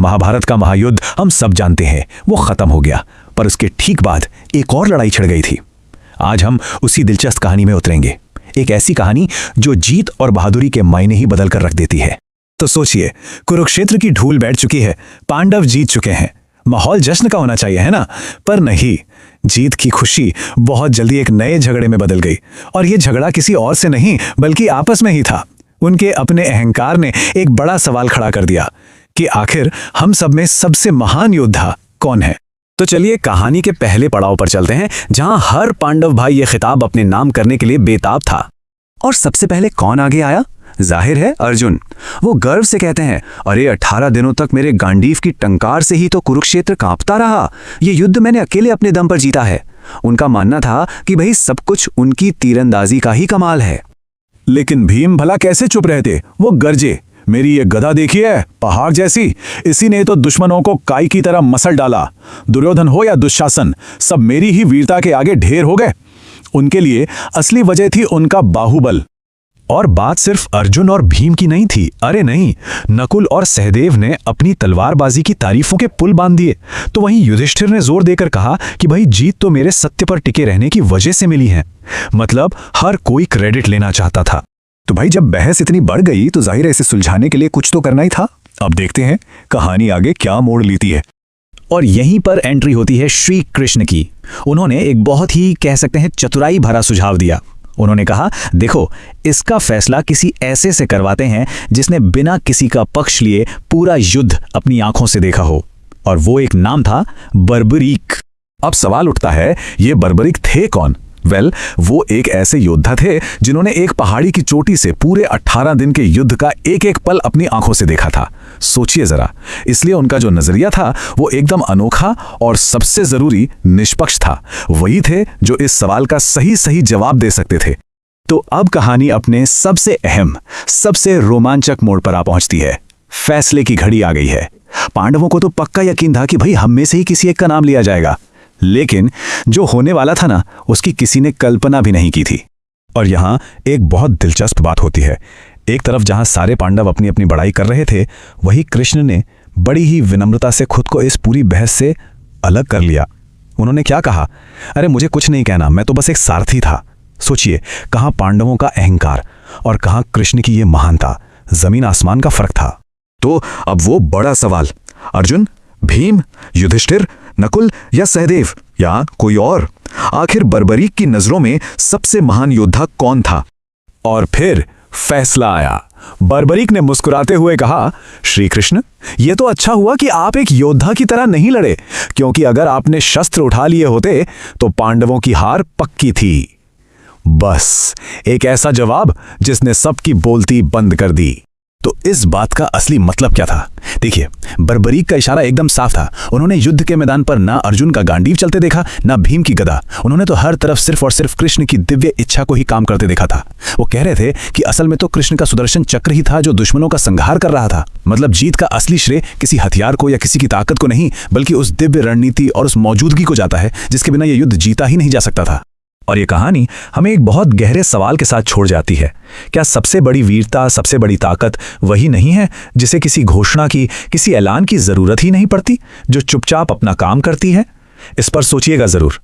महाभारत का महायुद्ध हम सब जानते हैं, वो खत्म हो गया, पर उसके ठीक बाद एक और लड़ाई छिड़ गई थी। आज हम उसी दिलचस्प कहानी में उतरेंगे, एक ऐसी कहानी जो जीत और बहादुरी के मायने ही बदल कर रख देती है। तो सोचिए, कुरुक्षेत्र की धूल बैठ चुकी है, पांडव जीत चुके हैं, माहौल जश्न का होना चाहिए, है ना? पर नहीं, जीत की खुशी बहुत जल्दी एक नए झगड़े में बदल गई। और यह झगड़ा किसी और से नहीं बल्कि आपस में ही था। उनके अपने अहंकार ने एक बड़ा सवाल खड़ा कर दिया कि आखिर हम सब में सबसे महान योद्धा कौन है। तो चलिए कहानी के पहले पड़ाव पर चलते हैं, जहां हर पांडव भाई ये खिताब अपने नाम करने के लिए बेताब था। और सबसे पहले कौन आगे आया? जाहिर है अर्जुन। वो गर्व से कहते हैं, अरे 18 दिनों तक मेरे गांडीव की टंकार से ही तो कुरुक्षेत्र कांपता रहा। ये युद्ध मैंने अकेले अपने दम पर जीता है। उनका मानना था कि भाई सब कुछ उनकी तीरंदाजी का ही कमाल है। लेकिन भीम भला कैसे चुप रहते? वो गरजे, मेरी ये गदा देखिए, पहाड़ जैसी, इसी ने तो दुश्मनों को काई की तरह मसल डाला। दुर्योधन हो या दुशासन, सब मेरी ही वीरता के आगे ढेर हो गए। उनके लिए असली वजह थी उनका बाहुबल। और बात सिर्फ अर्जुन और भीम की नहीं थी। अरे नहीं, नकुल और सहदेव ने अपनी तलवारबाजी की तारीफों के पुल बांध दिए। तो वहीं युधिष्ठिर ने जोर देकर कहा कि भाई जीत तो मेरे सत्य पर टिके रहने की वजह से मिली है। मतलब हर कोई क्रेडिट लेना चाहता था। तो भाई जब बहस इतनी बढ़ गई तो जाहिर है इसे सुलझाने के लिए कुछ तो करना ही था। अब देखते हैं कहानी आगे क्या मोड़ लेती है। और यहीं पर एंट्री होती है श्री कृष्ण की। उन्होंने एक बहुत ही कह सकते हैं चतुराई भरा सुझाव दिया। उन्होंने कहा, देखो, इसका फैसला किसी ऐसे से करवाते हैं जिसने बिना किसी का पक्ष लिए पूरा युद्ध अपनी आंखों से देखा हो। और वो एक नाम था बर्बरीक। अब सवाल उठता है, ये बर्बरीक थे कौन? वो एक ऐसे योद्धा थे जिन्होंने एक पहाड़ी की चोटी से पूरे 18 दिन के युद्ध का एक एक पल अपनी आंखों से देखा था। सोचिए जरा, इसलिए उनका जो नजरिया था वो एकदम अनोखा और सबसे जरूरी निष्पक्ष था। वही थे जो इस सवाल का सही सही जवाब दे सकते थे। तो अब कहानी अपने सबसे अहम, सबसे रोमांचक मोड़ पर आ पहुंचती है। फैसले की घड़ी आ गई है। पांडवों को तो पक्का यकीन था कि भाई हम में से ही किसी एक का नाम लिया जाएगा, लेकिन जो होने वाला था ना, उसकी किसी ने कल्पना भी नहीं की थी। और यहां एक बहुत दिलचस्प बात होती है। एक तरफ जहां सारे पांडव अपनी अपनी बड़ाई कर रहे थे, वहीं कृष्ण ने बड़ी ही विनम्रता से खुद को इस पूरी बहस से अलग कर लिया। उन्होंने क्या कहा? अरे मुझे कुछ नहीं कहना, मैं तो बस एक सारथी था। सोचिए, कहां पांडवों का अहंकार और कहां कृष्ण की ये महानता, जमीन आसमान का फर्क था। तो अब वो बड़ा सवाल, अर्जुन, भीम, युधिष्ठिर, नकुल या सहदेव या कोई और? आखिर बर्बरीक की नजरों में सबसे महान योद्धा कौन था? और फिर फैसला आया। बर्बरीक ने मुस्कुराते हुए कहा, श्री कृष्ण, यह तो अच्छा हुआ कि आप एक योद्धा की तरह नहीं लड़े, क्योंकि अगर आपने शस्त्र उठा लिए होते तो पांडवों की हार पक्की थी। बस एक ऐसा जवाब जिसने सबकी बोलती बंद कर दी। तो इस बात का असली मतलब क्या था? देखिए, बर्बरीक का इशारा एकदम साफ था। उन्होंने युद्ध के मैदान पर ना अर्जुन का गांडीव चलते देखा, ना भीम की गदा। उन्होंने तो हर तरफ सिर्फ और सिर्फ कृष्ण की दिव्य इच्छा को ही काम करते देखा था। वो कह रहे थे कि असल में तो कृष्ण का सुदर्शन चक्र ही था जो दुश्मनों का संहार कर रहा था। मतलब जीत का असली श्रेय किसी हथियार को या किसी की ताकत को नहीं, बल्कि उस दिव्य रणनीति और उस मौजूदगी को जाता है जिसके बिना यह युद्ध जीता ही नहीं जा सकता था। और ये कहानी हमें एक बहुत गहरे सवाल के साथ छोड़ जाती है। क्या सबसे बड़ी वीरता, सबसे बड़ी ताकत वही नहीं है जिसे किसी घोषणा की, किसी ऐलान की जरूरत ही नहीं पड़ती, जो चुपचाप अपना काम करती है? इस पर सोचिएगा जरूर।